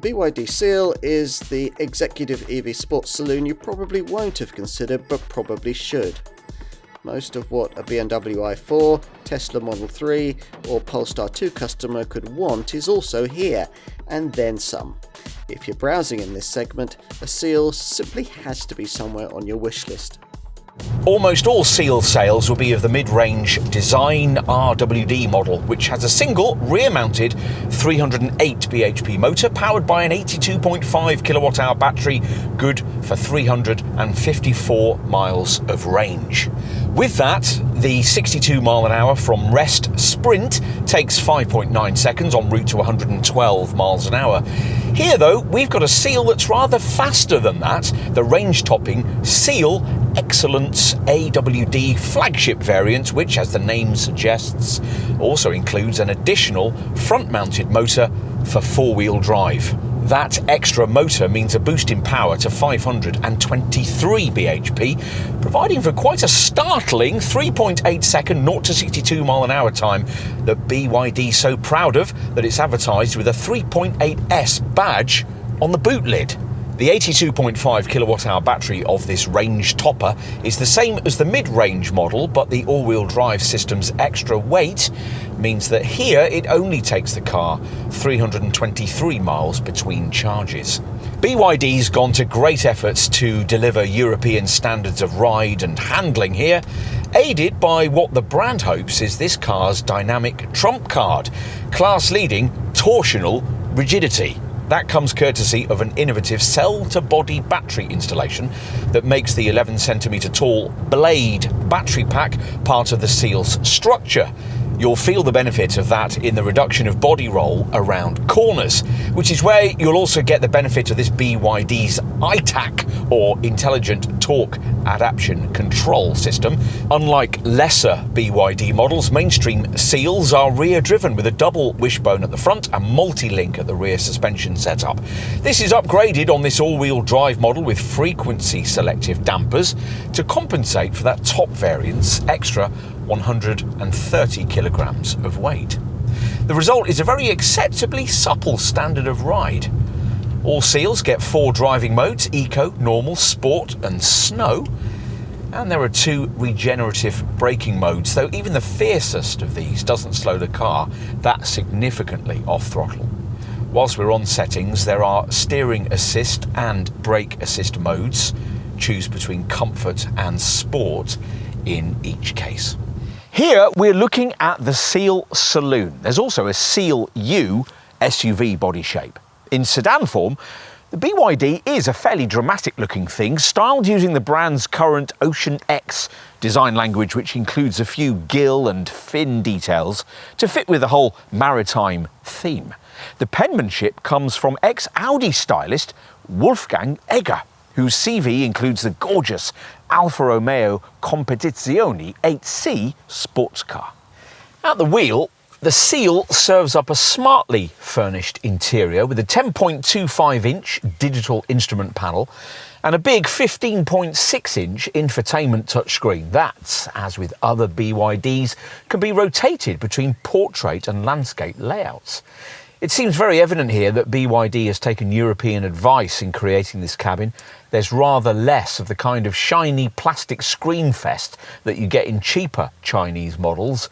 BYD Seal is the executive EV sports saloon you probably won't have considered but probably should. Most of what a BMW i4, Tesla Model 3 or Polestar 2 customer could want is also here, and then some. If you're browsing in this segment, a Seal simply has to be somewhere on your wish list. Almost all Seal sales will be of the mid-range Design RWD model, which has a single rear-mounted 308 bhp motor powered by an 82.5 kilowatt-hour battery, good for 354 miles of range. With that, the 62 mile an hour from rest sprint takes 5.9 seconds en route to 112 miles an hour. Here though, we've got a Seal that's rather faster than that, the range-topping Seal Excellence AWD flagship variant, which, as the name suggests, also includes an additional front-mounted motor for four-wheel drive. That extra motor means a boost in power to 523 bhp, providing for quite a startling 3.8 second 0 to 62 mile an hour time that BYD's so proud of that it's advertised with a 3.8S badge on the boot lid. The 82.5 kilowatt-hour battery of this range topper is the same as the mid-range model, but the all-wheel drive system's extra weight means that here it only takes the car 323 miles between charges. BYD's gone to great efforts to deliver European standards of ride and handling here, aided by what the brand hopes is this car's dynamic trump card, class-leading torsional rigidity. That comes courtesy of an innovative cell-to-body battery installation that makes the 11cm tall Blade battery pack part of the Seal's structure. You'll feel the benefit of that in the reduction of body roll around corners, which is where you'll also get the benefit of this BYD's ITAC, or Intelligent Torque Adaptation Control System. Unlike lesser BYD models, mainstream Seals are rear-driven with a double wishbone at the front and multi-link at the rear suspension setup. This is upgraded on this all-wheel drive model with frequency-selective dampers to compensate for that top variant's extra 130 kilograms of weight. The result is a very acceptably supple standard of ride. All Seals get 4 driving modes: Eco, Normal, Sport and Snow. And there are 2 regenerative braking modes, though even the fiercest of these doesn't slow the car that significantly off throttle. Whilst we're on settings, there are steering assist and brake assist modes. Choose between comfort and sport in each case. Here we're looking at the Seal Saloon. There's also a Seal U SUV body shape. In sedan form, the BYD is a fairly dramatic looking thing, styled using the brand's current Ocean X design language, which includes a few gill and fin details to fit with the whole maritime theme. The penmanship comes from ex-Audi stylist Wolfgang Egger, whose CV includes the gorgeous Alfa Romeo Competizione 8C sports car. At the wheel, the Seal serves up a smartly furnished interior with a 10.25-inch digital instrument panel and a big 15.6-inch infotainment touchscreen that, as with other BYDs, can be rotated between portrait and landscape layouts. It seems very evident here that BYD has taken European advice in creating this cabin. There's rather less of the kind of shiny plastic screen fest that you get in cheaper Chinese models,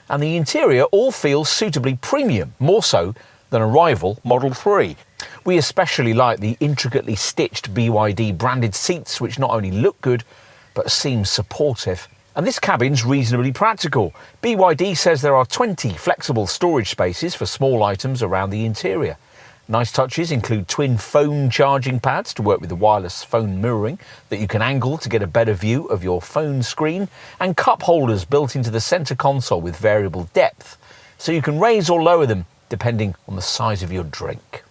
and the interior all feels suitably premium, more so than a rival Model 3. We especially like the intricately stitched BYD branded seats, which not only look good, but seem supportive. And this cabin's reasonably practical. BYD says there are 20 flexible storage spaces for small items around the interior. Nice touches include twin phone charging pads to work with the wireless phone mirroring that you can angle to get a better view of your phone screen, and cup holders built into the centre console with variable depth, so you can raise or lower them depending on the size of your drink.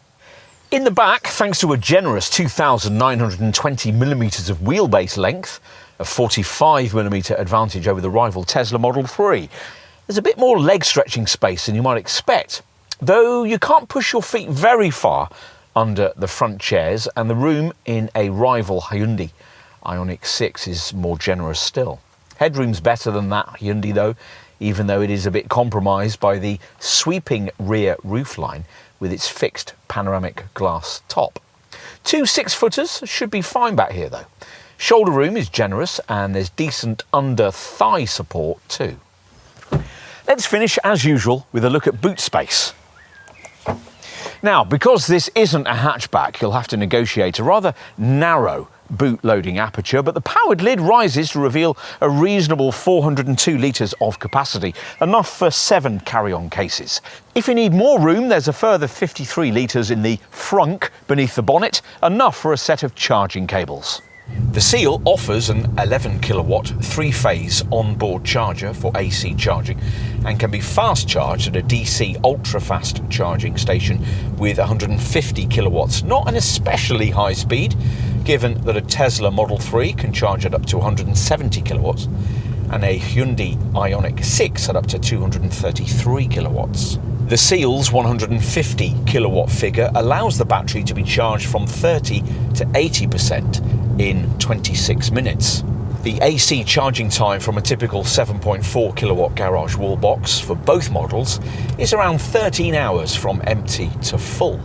In the back, thanks to a generous 2,920mm of wheelbase length, a 45mm advantage over the rival Tesla Model 3, there's a bit more leg stretching space than you might expect, though you can't push your feet very far under the front chairs, and the room in a rival Hyundai Ioniq 6 is more generous still. Headroom's better than that Hyundai though, even though it is a bit compromised by the sweeping rear roofline with its fixed panoramic glass top. 2 6-footers should be fine back here though. Shoulder room is generous and there's decent under-thigh support too. Let's finish as usual with a look at boot space. Now, because this isn't a hatchback, you'll have to negotiate a rather narrow boot loading aperture, but the powered lid rises to reveal a reasonable 402 litres of capacity, enough for 7 carry-on cases. If you need more room, there's a further 53 litres in the frunk beneath the bonnet, enough for a set of charging cables. The Seal offers an 11 kilowatt 3-phase onboard charger for AC charging and can be fast charged at a DC ultra-fast charging station with 150 kilowatts, not an especially high speed, given that a Tesla Model 3 can charge at up to 170 kilowatts and a Hyundai Ioniq 6 at up to 233 kilowatts. The Seal's 150 kilowatt figure allows the battery to be charged from 30 to 80% in 26 minutes. The AC charging time from a typical 7.4 kilowatt garage wall box for both models is around 13 hours from empty to full.